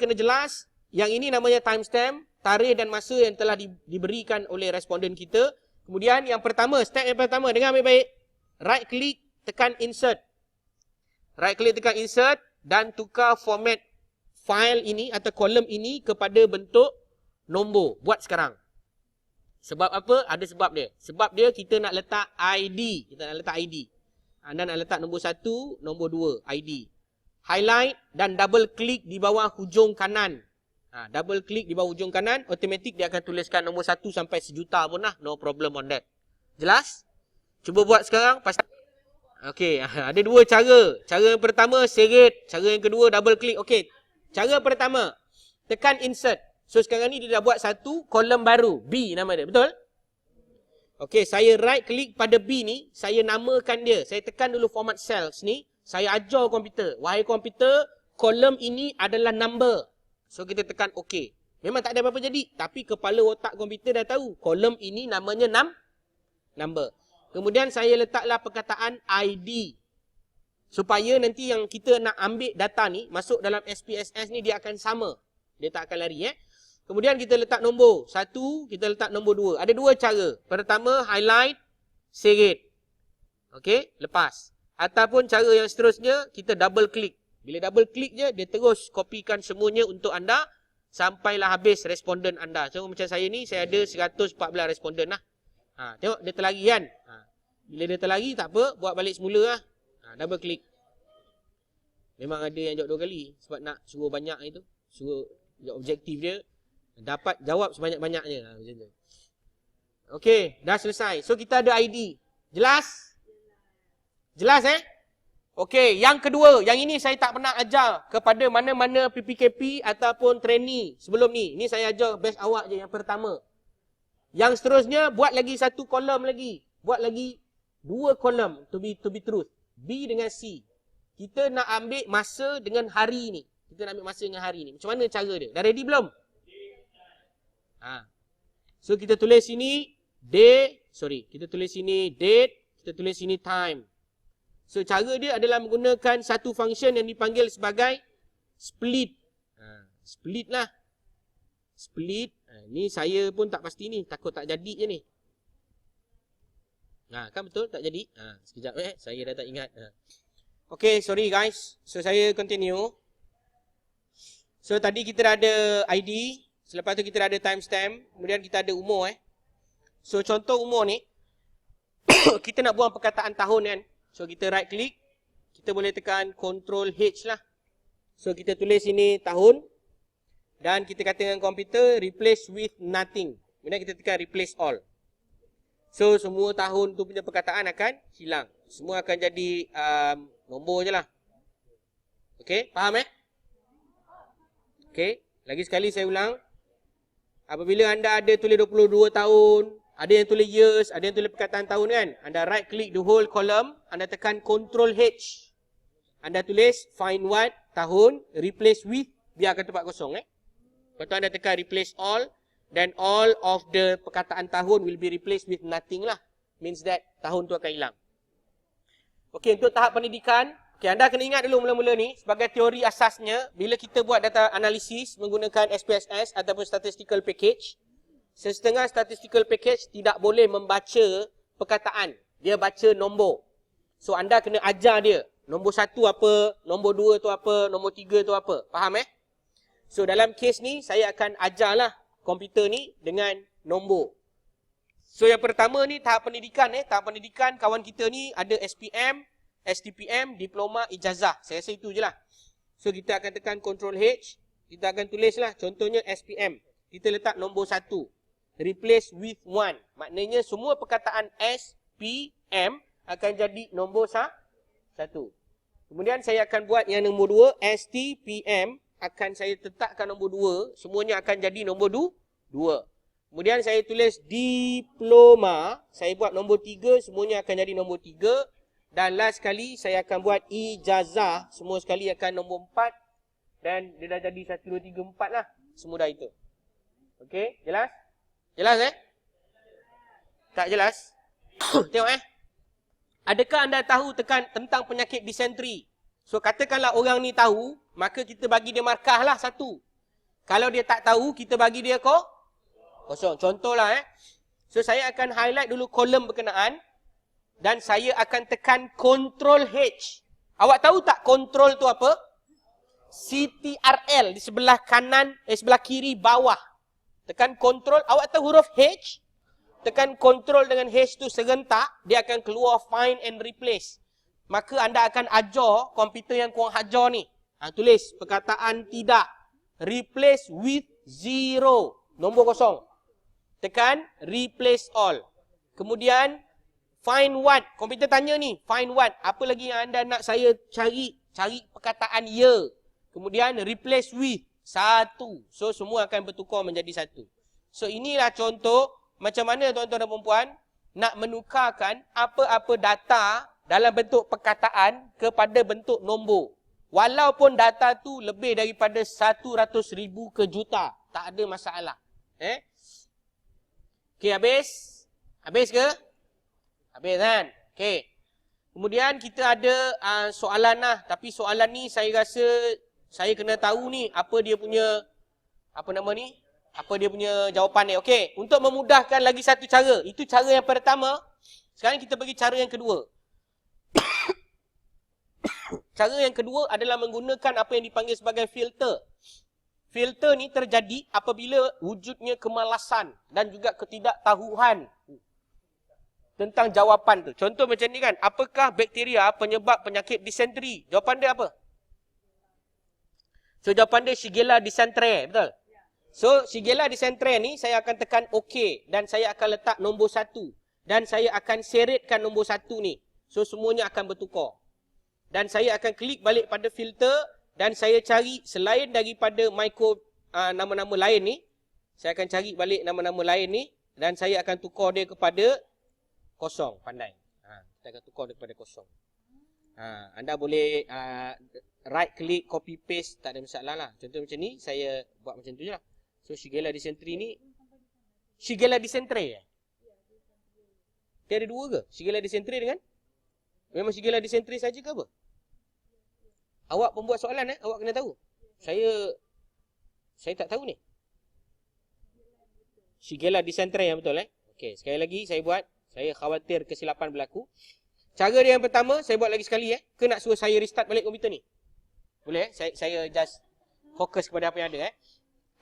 kena jelas. Yang ini namanya timestamp, tarikh dan masa yang telah diberikan oleh responden kita. Kemudian yang pertama, step yang pertama, dengar baik-baik. Right click, tekan insert. Right click, tekan insert dan tukar format file ini atau kolom ini kepada bentuk nombor. Buat sekarang. Sebab apa? Ada sebab dia. Sebab dia kita nak letak ID. Kita nak letak ID. Anda nak letak nombor 1, nombor 2, ID. Highlight dan double klik di bawah hujung kanan. Double klik di bawah hujung kanan, automatik dia akan tuliskan nombor 1 sampai 1 juta pun lah. No problem on that. Jelas? Cuba buat sekarang. Okey, ada dua cara. Cara yang pertama, seret. Cara yang kedua, double klik. Okey, cara pertama, tekan insert. So sekarang ni dia dah buat satu kolom baru. B nama dia, betul? Okey, saya right click pada B ni, saya namakan dia. Saya tekan dulu format cells ni, saya ajar komputer. Wahai komputer, kolom ini adalah number. So kita tekan OK. Memang tak ada apa-apa jadi, tapi kepala otak komputer dah tahu. Kolom ini namanya number. Kemudian saya letaklah perkataan ID. Supaya nanti yang kita nak ambil data ni, masuk dalam SPSS ni dia akan sama. Dia tak akan lari. Kemudian kita letak nombor 1, kita letak nombor 2. Ada dua cara. Pertama, highlight, seret. Okey, lepas. Ataupun cara yang seterusnya, kita double click. Bila double click je, dia terus kopikan semuanya untuk anda sampailah habis responden anda. So macam saya ni, saya ada 114 responden lah. Tengok, dia terlari kan? Bila dia terlari, tak apa, buat balik semula lah. Double click. Memang ada yang jawab 2 kali. Sebab nak suruh banyak itu. Suruh objektif dia. Dapat jawab sebanyak-banyaknya. Macam tu. Okey, dah selesai. So kita ada ID. Jelas? Jelas Okey, yang kedua. Yang ini saya tak pernah ajar kepada mana-mana PPKP ataupun trainee sebelum ni. Ini saya ajar batch awak je yang pertama. Yang seterusnya, buat lagi satu kolom lagi. Buat lagi 2 kolom to be truth. B dengan C. Kita nak ambil masa dengan hari ni. Kita nak ambil masa dengan hari ni. Macam mana cara dia? Dah ready belum? So kita tulis sini kita tulis sini date, kita tulis sini time. So cara dia adalah menggunakan satu function yang dipanggil sebagai split. Split lah. Split. Ni saya pun tak pasti ni, takut tak jadi je ni. Kan betul tak jadi? Sekejap saya dah tak ingat. Okay, sorry guys. So saya continue. So tadi kita dah ada ID. Selepas tu kita dah ada timestamp. Kemudian kita ada umur So contoh umur ni. Kita nak buang perkataan tahun kan. So kita right click. Kita boleh tekan Ctrl H lah. So kita tulis sini tahun. Dan kita kata dengan komputer replace with nothing. Kemudian kita tekan replace all. So semua tahun tu punya perkataan akan hilang. Semua akan jadi nombor je lah. Okay, faham Okay, lagi sekali saya ulang. Apabila anda ada tulis 22 tahun, ada yang tulis years, ada yang tulis perkataan tahun kan. Anda right click the whole column, anda tekan Ctrl H. Anda tulis find what, tahun, replace with, biarkan tempat kosong Lepas tu anda tekan replace all. Dan all of the perkataan tahun will be replaced with nothing lah. Means that tahun tu akan hilang. Okey, untuk tahap pendidikan. Okey, anda kena ingat dulu mula-mula ni. Sebagai teori asasnya, bila kita buat data analisis menggunakan SPSS ataupun statistical package. Setengah statistical package tidak boleh membaca perkataan. Dia baca nombor. So anda kena ajar dia. Nombor 1 apa, nombor 2 tu apa, nombor 3 tu apa. Faham So dalam case ni, saya akan ajarlah komputer ni dengan nombor. So yang pertama ni tahap pendidikan tahap pendidikan kawan kita ni ada SPM, STPM, diploma, ijazah. Saya rasa itu je lah. So kita akan tekan Ctrl H, kita akan tulis lah contohnya SPM. Kita letak nombor 1. Replace with 1. Maknanya semua perkataan SPM akan jadi nombor 1. Kemudian saya akan buat yang nombor 2, STPM. Akan saya letakkan nombor 2, semuanya akan jadi nombor 2. Kemudian saya tulis diploma, saya buat nombor 3, semuanya akan jadi nombor 3. Dan last sekali saya akan buat ijazah, semua sekali akan nombor 4. Dan dia dah jadi 1, 2, 3, 4 lah. Semudah itu. Okey, jelas? Jelas Tak jelas? Tengok Adakah anda tahu tentang penyakit disentri? So katakanlah orang ni tahu, maka kita bagi dia markah lah 1. Kalau dia tak tahu, kita bagi dia kosong. Contohlah So saya akan highlight dulu kolom berkenaan dan saya akan tekan Ctrl H. Awak tahu tak Ctrl tu apa? CTRL di sebelah kanan, sebelah kiri bawah. Tekan Ctrl, awak tahu huruf H? Tekan Ctrl dengan H tu serentak, dia akan keluar find and replace. Maka anda akan ajar komputer yang korang ajar ni. Tulis perkataan tidak. Replace with 0. Nombor kosong. Tekan replace all. Kemudian find what. Komputer tanya ni, find what. Apa lagi yang anda nak saya cari? Cari perkataan ya. Kemudian replace with 1. So semua akan bertukar menjadi 1. So inilah contoh macam mana tuan-tuan dan puan-puan nak menukarkan apa-apa data dalam bentuk perkataan kepada bentuk nombor. Walaupun data tu lebih daripada 100,000 ke juta, tak ada masalah. Okey, habis? Habis ke? Habis kan? Okey. Kemudian kita ada soalan lah, tapi soalan ni saya rasa saya kena tahu ni apa dia punya apa dia punya jawapan ni. Okey, untuk memudahkan lagi satu cara. Itu cara yang pertama. Sekarang kita bagi cara yang kedua. Cara yang kedua adalah menggunakan apa yang dipanggil sebagai filter. Filter ni terjadi apabila wujudnya kemalasan dan juga ketidaktahuan tentang jawapan tu. Contoh macam ni kan, apakah bakteria penyebab penyakit disenteri? Jawapan dia apa? So jawapan dia Shigella dysenteriae, betul? So Shigella dysenteriae ni saya akan tekan OK dan saya akan letak nombor 1 dan saya akan seretkan nombor 1 ni. So semuanya akan bertukar. Dan saya akan klik balik pada filter dan saya cari selain daripada nama-nama lain ni, saya akan cari balik nama-nama lain ni dan saya akan tukar dia kepada kosong. Pandai. Kita akan tukar dia kepada kosong. Anda boleh right click, copy paste, tak ada masalah lah. Contoh macam ni, saya buat macam tu je lah. So Shigella dysenteriae ni, Shigella dysenteriae dia ada dua ke? Shigella dysenteriae dengan memang Shigella dysenteriae saja ke apa? Awak pembuat soalan awak kena tahu. Saya tak tahu ni. Shigella dysenteriae yang betul Okey, sekali lagi saya buat. Saya khawatir kesilapan berlaku. Cara dia yang pertama, saya buat lagi sekali Ke nak suruh saya restart balik komputer ni? Boleh Saya just fokus kepada apa yang ada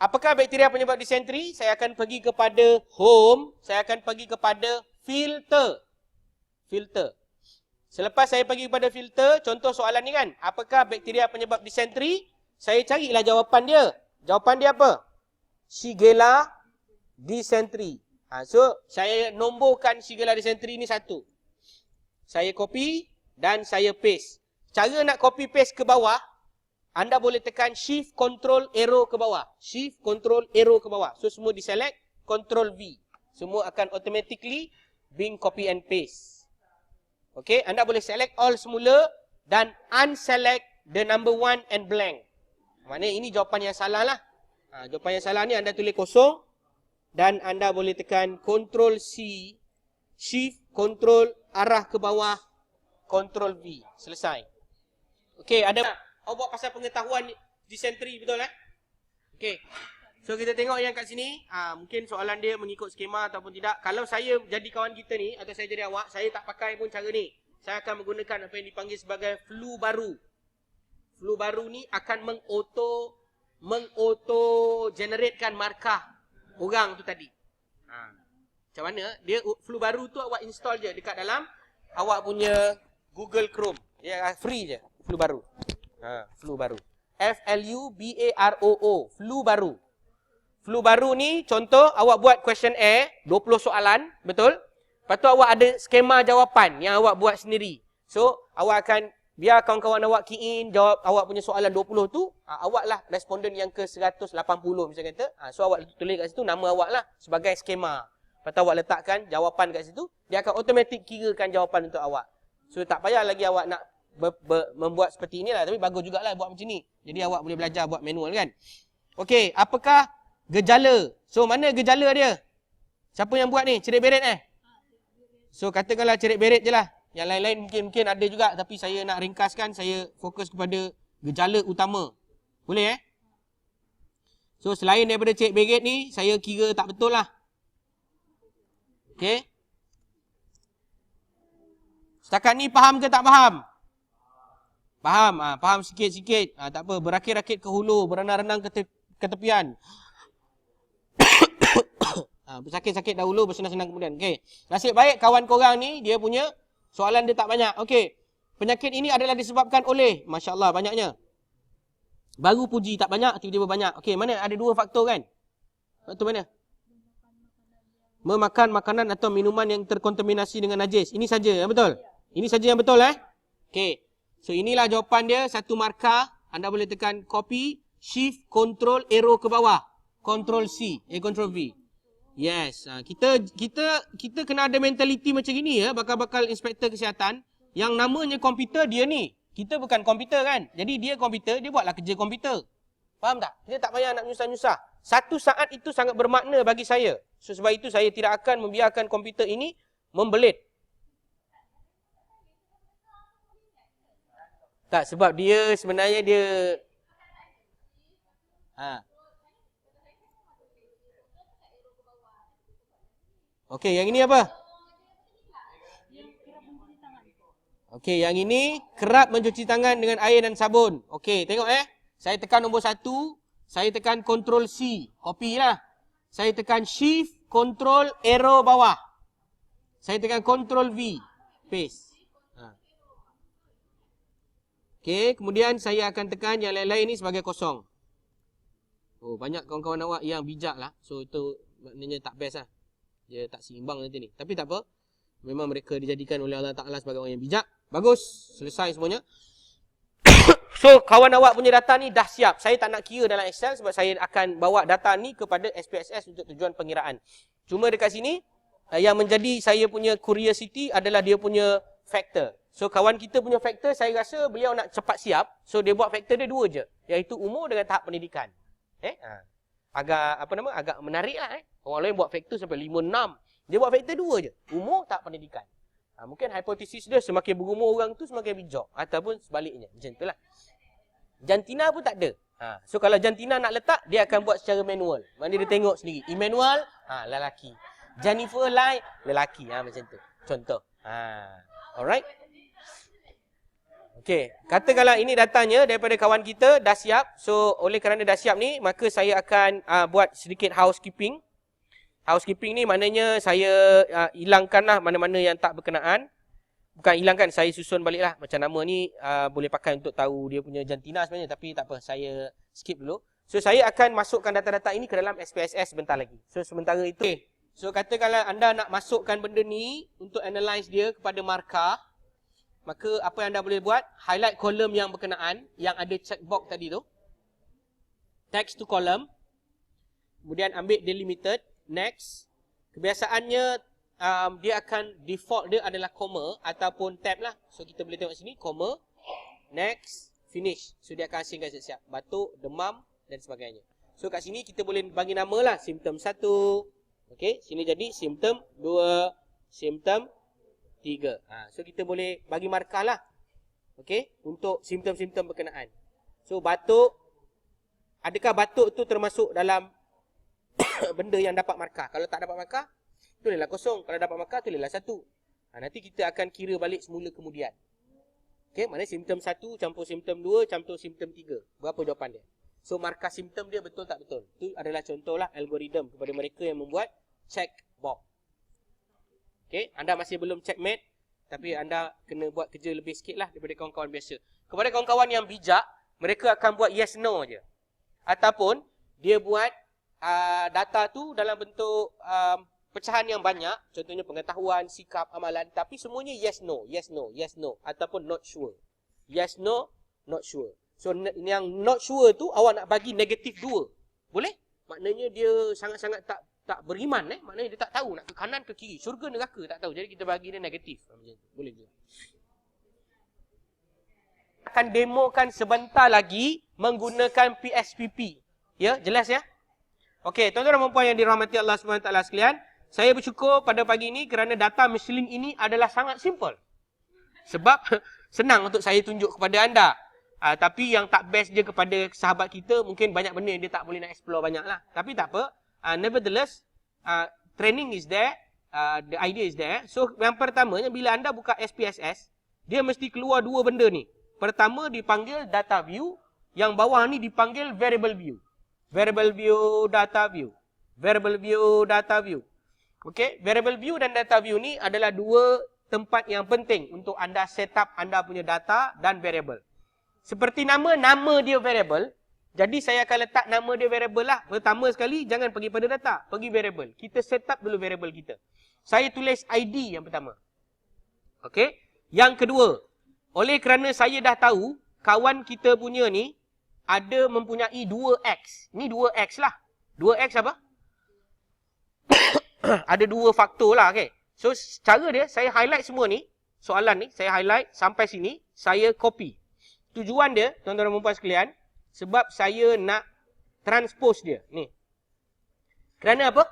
Apakah bakteria penyebab disenteri? Saya akan pergi kepada home, saya akan pergi kepada filter. Filter. Selepas saya pergi kepada filter, contoh soalan ni kan, apakah bakteria penyebab disenteri? Saya carilah jawapan dia. Jawapan dia apa? Shigella dysenteriae. So, saya nomborkan Shigella dysenteriae ni 1. Saya copy dan saya paste. Cara nak copy paste ke bawah, anda boleh tekan Shift Control Arrow ke bawah. Shift Control Arrow ke bawah. So, semua diselect, Control V. Semua akan automatically being copy and paste. Okey, anda boleh select all semula dan unselect the number 1 and blank. Maknanya ini jawapan yang salah lah. Jawapan yang salah ni anda tulis kosong dan anda boleh tekan Ctrl C, Shift, Ctrl, arah ke bawah, Ctrl V. Selesai. Okey, ada awak buat pasal pengetahuan disenteri betul Okey. So kita tengok yang kat sini, mungkin soalan dia mengikut skema ataupun tidak. Kalau saya jadi kawan kita ni atau saya jadi awak, saya tak pakai pun cara ni. Saya akan menggunakan apa yang dipanggil sebagai flu baru. Flu baru ni akan meng-auto generatekan markah orang tu tadi. Macam mana? Dia flu baru tu awak install je dekat dalam awak punya Google Chrome. Ya, free je, flu baru. Flu baru. FLUBAROO, flu baru. Flu baru ni contoh awak buat questionnaire 20 soalan, betul? Lepas tu awak ada skema jawapan yang awak buat sendiri. So, awak akan biar kawan-kawan awak key in jawab awak punya soalan 20 tu, awak lah responden yang ke 180 misalnya kata. So, awak tulis kat situ nama awak lah sebagai skema. Lepas tu awak letakkan jawapan kat situ, dia akan automatik kirakan jawapan untuk awak. So, tak payah lagi awak nak membuat seperti inilah, tapi bagus jugalah buat macam ni. Jadi awak boleh belajar buat manual kan. Okey, apakah gejala? So, mana gejala dia? Siapa yang buat ni? Cerit beret So, katakanlah cerit beret je lah. Yang lain-lain mungkin ada juga. Tapi saya nak ringkaskan, saya fokus kepada gejala utama. Boleh So selain daripada check baggage ni, saya kira tak betul lah. Okay. Setakat ni faham ke tak faham? Faham. Faham sikit-sikit. Tak apa. Berakit-rakit ke hulu. Berenang-renang ke tepian. Bersakit-sakit dahulu, bersenang-senang kemudian. Okay. Nasib baik kawan korang ni, dia punya soalan dia tak banyak. Okay. Penyakit ini adalah disebabkan oleh, Masya Allah banyaknya. Baru puji tak banyak, tiba-tiba banyak. Okay, mana? Ada dua faktor kan? Faktor mana? Memakan makanan atau minuman yang terkontaminasi dengan najis. Ini saja yang betul? Ini saja yang betul Okay. So inilah jawapan dia. Satu markah. Anda boleh tekan copy, shift, control, arrow ke bawah. Control C, control V. Yes. Kita kena ada mentaliti macam gini ya. Bakal-bakal inspektor kesihatan. Yang namanya komputer dia ni. Kita bukan komputer kan. Jadi dia komputer, dia buatlah kerja komputer. Faham tak? Kita tak payah nak nyusah-nyusah. Satu saat itu sangat bermakna bagi saya. So, sebab itu saya tidak akan membiarkan komputer ini membelit. Tak, sebab dia sebenarnya dia... Okey, yang ini apa? Okey, yang ini kerap mencuci tangan dengan air dan sabun. Okey, tengok Saya tekan nombor 1, saya tekan control C, copy lah. Saya tekan shift, control, arrow bawah. Saya tekan control V, paste. Okey, kemudian saya akan tekan yang lain-lain ni sebagai kosong. Oh, banyak kawan-kawan awak yang bijak lah. So, itu maknanya tak best lah. Dia tak seimbang nanti ni. Tapi tak apa. Memang mereka dijadikan oleh Allah Ta'ala sebagai orang yang bijak. Bagus. Selesai semuanya. So, kawan awak punya data ni dah siap. Saya tak nak kira dalam Excel sebab saya akan bawa data ni kepada SPSS untuk tujuan pengiraan. Cuma dekat sini, yang menjadi saya punya curiosity adalah dia punya factor. So, kawan kita punya faktor, saya rasa beliau nak cepat siap. So, dia buat faktor dia 2 je. Iaitu umur dengan tahap pendidikan. Agak menarik lah. Orang lain buat faktor sampai 5, 6. Dia buat faktor 2 je. Umur, tahap pendidikan. Mungkin hipotesis dia semakin berumur orang tu semakin bijak. Ataupun sebaliknya. Macam tu lah. Jantina pun tak ada. So, kalau jantina nak letak, dia akan buat secara manual. Mana dia tengok sendiri. Emmanuel, lelaki. Jennifer Lai, lelaki. Macam tu. Contoh. Alright. Okey, katakanlah ini datanya daripada kawan kita dah siap. So, oleh kerana dah siap ni, maka saya akan buat sedikit housekeeping. Housekeeping ni maknanya saya hilangkanlah mana-mana yang tak berkenaan. Bukan hilangkan, saya susun baliklah. Macam nama ni boleh pakai untuk tahu dia punya jantina sebenarnya. Tapi tak apa, saya skip dulu. So, saya akan masukkan data-data ini ke dalam SPSS sebentar lagi. So, sementara itu. Okay. So, katakanlah anda nak masukkan benda ni untuk analyze dia kepada markah. Maka apa yang anda boleh buat, highlight kolom yang berkenaan, yang ada checkbox tadi tu. Text to column. Kemudian ambil delimited, next. Kebiasaannya, dia akan, default dia adalah comma ataupun tab lah. So kita boleh tengok sini, comma, next, finish. So dia akan asingkan siap-siap. Batuk, demam dan sebagainya. So kat sini kita boleh bagi nama lah, simptom 1. Okay, sini jadi simptom 2, simptom 3. So kita boleh bagi markah lah. Okay, untuk simptom-simptom berkenaan. So batuk, adakah batuk tu termasuk dalam benda yang dapat markah? Kalau tak dapat markah, tulislah kosong. Kalau dapat markah, tulislah 1. Nanti kita akan kira balik semula kemudian. Okay, mana simptom 1 campur simptom 2 campur simptom 3. Berapa jawapan dia? So markah simptom dia betul tak betul? Itu adalah contohlah algoritma kepada mereka yang membuat check box. Okay, anda masih belum checkmate, tapi anda kena buat kerja lebih sikit lah daripada kawan-kawan biasa. Kepada kawan-kawan yang bijak, mereka akan buat yes no je. Ataupun, dia buat data tu dalam bentuk pecahan yang banyak, contohnya pengetahuan, sikap, amalan, tapi semuanya yes no, yes no, yes no, ataupun not sure. Yes no, not sure. So, yang not sure tu, awak nak bagi negatif 2. Boleh? Maknanya dia sangat-sangat tak beriman. Maknanya dia tak tahu nak ke kanan ke kiri, syurga neraka tak tahu. Jadi kita bagi dia negatif. Boleh je. Akan demokan sebentar lagi menggunakan PSPP. Ya, jelas ya? Okey, tuan-tuan dan puan yang dirahmati Allah SWT sekalian, saya bersyukur pada pagi ini kerana data Michelin ini adalah sangat simple. Sebab senang untuk saya tunjuk kepada anda. Tapi yang tak best je kepada sahabat kita, mungkin banyak benda yang dia tak boleh nak explore banyak lah. Tapi tak apa. Nevertheless, training is there. The idea is there. So, yang pertamanya, bila anda buka SPSS, dia mesti keluar dua benda ni. Pertama, dipanggil data view. Yang bawah ni dipanggil variable view. Variable view, data view. Variable view, data view. Okay, variable view dan data view ni adalah dua tempat yang penting untuk anda set up anda punya data dan variable. Seperti nama dia variable. Jadi saya akan letak nama dia variable lah. Pertama sekali, jangan pergi pada data. Pergi variable. Kita set up dulu variable kita. Saya tulis ID yang pertama. Okay. Yang kedua, oleh kerana saya dah tahu, kawan kita punya ni, ada mempunyai 2X. Ni 2X lah. 2X apa? Ada dua faktor lah. Okay. So, cara dia, saya highlight semua ni. Soalan ni, saya highlight sampai sini. Saya copy. Tujuan dia, tuan-tuan dan puan sekalian, sebab saya nak transpose dia. Ni. Kerana apa?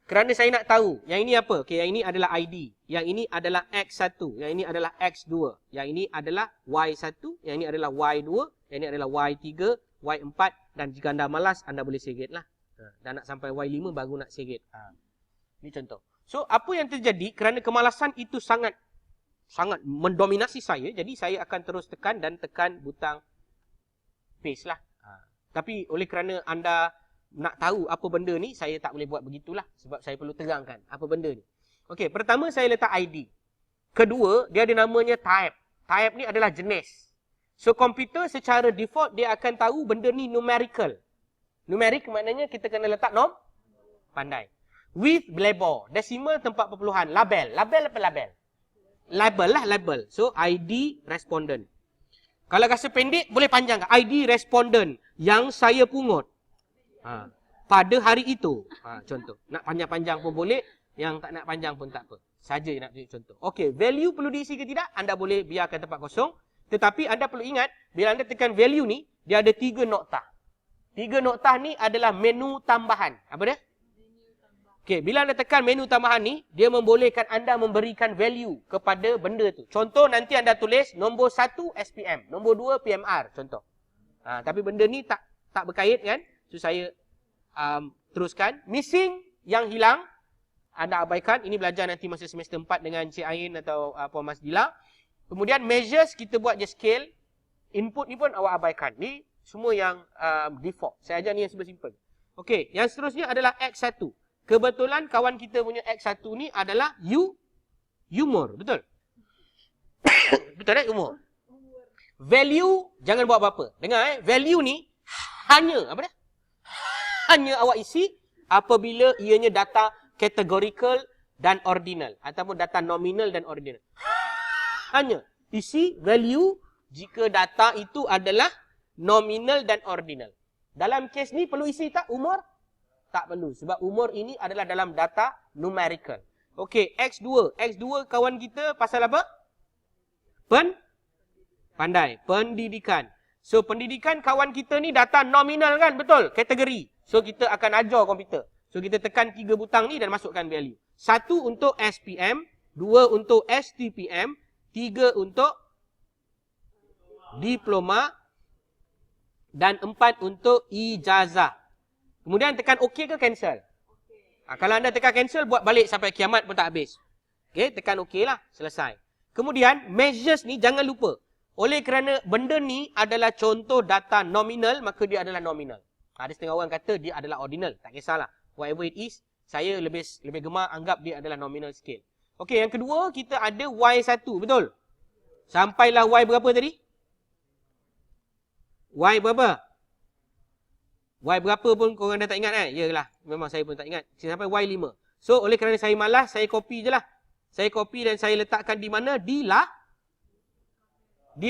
Kerana saya nak tahu. Yang ini apa? Okay, yang ini adalah ID. Yang ini adalah X1. Yang ini adalah X2. Yang ini adalah Y1. Yang ini adalah Y2. Yang ini adalah Y3, Y4. Dan jika anda malas, anda boleh segit lah. Dan nak sampai Y5 baru nak segit. Ini contoh. So, apa yang terjadi kerana kemalasan itu sangat mendominasi saya. Jadi, saya akan terus tekan butang paste lah. Tapi, oleh kerana anda nak tahu apa benda ni, saya tak boleh buat begitulah. Sebab saya perlu terangkan apa benda ni. Okey, pertama saya letak ID. Kedua, dia ada namanya type. Type ni adalah jenis. So, komputer secara default, dia akan tahu benda ni numerical. Numeric maknanya kita kena letak pandai. With label. Decimal tempat perpuluhan. Label. Label apa label? Label lah, label. So, ID respondent. Kalau rasa pendek, boleh panjang. ID respondent yang saya pungut. Pada hari itu. Contoh. Nak panjang-panjang pun boleh. Yang tak nak panjang pun tak apa. Saja nak tunjuk contoh. Okey, value perlu diisi ke tidak? Anda boleh biarkan tempat kosong. Tetapi anda perlu ingat, bila anda tekan value ni, dia ada 3 noktah. 3 noktah ni adalah menu tambahan. Apa dia? Okey, bila anda tekan menu tambahan ni, dia membolehkan anda memberikan value kepada benda tu. Contoh, nanti anda tulis nombor 1 SPM, nombor 2 PMR, contoh. Tapi benda ni tak berkait kan? So, saya teruskan. Missing, yang hilang, anda abaikan. Ini belajar nanti masa semester 4 dengan Cik Ain atau Puan Mas Dila. Kemudian, measures, kita buat je scale. Input ni pun awak abaikan. Ni semua yang default. Saya ajar ni yang simple-simple. Okey, yang seterusnya adalah X1. Kebetulan kawan kita punya X1 ni adalah umur. Betul? Betul tak? Umur. Value, jangan buat apa-apa. Dengar value ni hanya, apa dia? Hanya awak isi apabila ianya data categorical dan ordinal. Ataupun data nominal dan ordinal. Hanya isi value jika data itu adalah nominal dan ordinal. Dalam kes ni perlu isi tak umur? Tak perlu. Sebab umur ini adalah dalam data numerical. Okey, X2. X2 kawan kita pasal apa? Pandai. Pendidikan. So, pendidikan kawan kita ni data nominal kan? Betul? Kategori. So, kita akan ajar komputer. So, kita tekan 3 butang ni dan masukkan value. 1 untuk SPM. 2 untuk STPM. 3 untuk diploma. Dan 4 untuk ijazah. Kemudian tekan OK ke cancel? Kalau anda tekan cancel, buat balik sampai kiamat pun tak habis. Okay, tekan OK lah. Selesai. Kemudian, measures ni jangan lupa. Oleh kerana benda ni adalah contoh data nominal, maka dia adalah nominal. Ada setengah orang kata dia adalah ordinal. Tak kisahlah. Whatever it is, saya lebih gemar anggap dia adalah nominal scale. Okey, yang kedua, kita ada Y1. Betul? Sampailah Y berapa tadi? Y berapa? Y berapa pun korang dah tak ingat Yalah, memang saya pun tak ingat. Sampai Y5. So, oleh kerana saya malas, saya copy je lah. Saya copy dan saya letakkan di mana? Di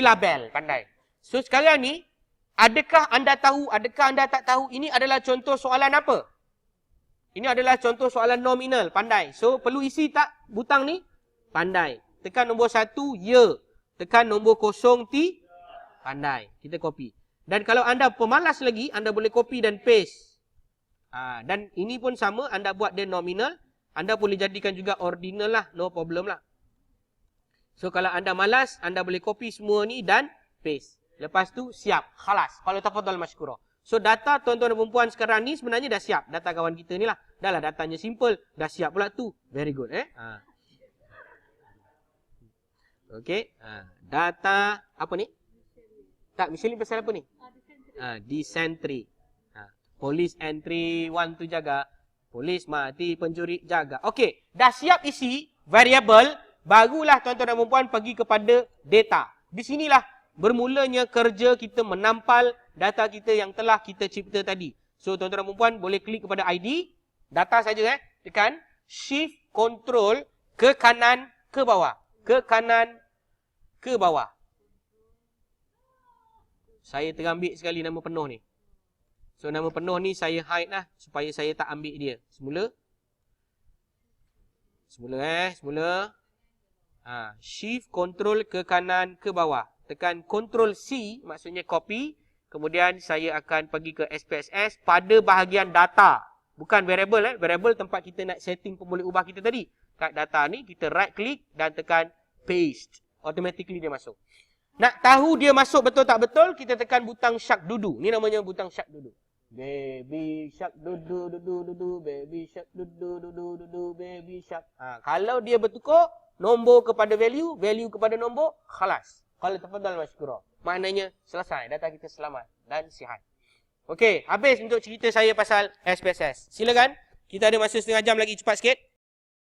label. Pandai. So, sekarang ni, adakah anda tahu, adakah anda tak tahu, ini adalah contoh soalan apa? Ini adalah contoh soalan nominal. Pandai. So, perlu isi tak butang ni? Pandai. Tekan nombor 1, ya. Tekan nombor 0, T. Pandai. Kita copy. Dan kalau anda pemalas lagi, anda boleh copy dan paste. Dan ini pun sama, anda buat dia nominal. Anda boleh jadikan juga ordinal lah, no problem lah. So kalau anda malas, anda boleh copy semua ni dan paste. Lepas tu siap. Khalas. Kalau tafadhal masykurah. So data tuan-tuan dan perempuan sekarang ni sebenarnya dah siap. Data kawan kita ni lah. Dah lah datanya simple. Dah siap pula tu. Very good. Okay. Data apa ni? Tak, Michelin pasal apa ni? Dysentery. Polis entry 1 tu jaga. Polis mati, pencuri jaga. Okey, dah siap isi variable, barulah tuan-tuan dan perempuan pergi kepada data. Di sinilah bermulanya kerja kita menampal data kita yang telah kita cipta tadi. So tuan-tuan dan perempuan boleh klik kepada ID, data saja tekan shift control ke kanan ke bawah. Ke kanan ke bawah. Saya terambil sekali nama penuh ni. So nama penuh ni saya hide lah supaya saya tak ambil dia. Semula. Shift control ke kanan ke bawah. Tekan control C maksudnya copy. Kemudian saya akan pergi ke SPSS pada bahagian data. Bukan variable Variable tempat kita nak setting pun boleh ubah kita tadi. Kat data ni kita right click dan tekan paste. Automatically dia masuk. Nak tahu dia masuk betul tak betul, kita tekan butang shark dudu. Ni namanya butang shark dudu. Baby shark dudu dudu dudu, baby shark dudu dudu dudu, baby shark. Kalau dia bertukar nombor kepada value, value kepada nombor, khalas. Kalau tafadhal masykurah. Maknanya selesai, data kita selamat dan sihat. Okey, habis untuk cerita saya pasal SPSS. Silakan, kita ada masa setengah jam lagi, cepat sikit.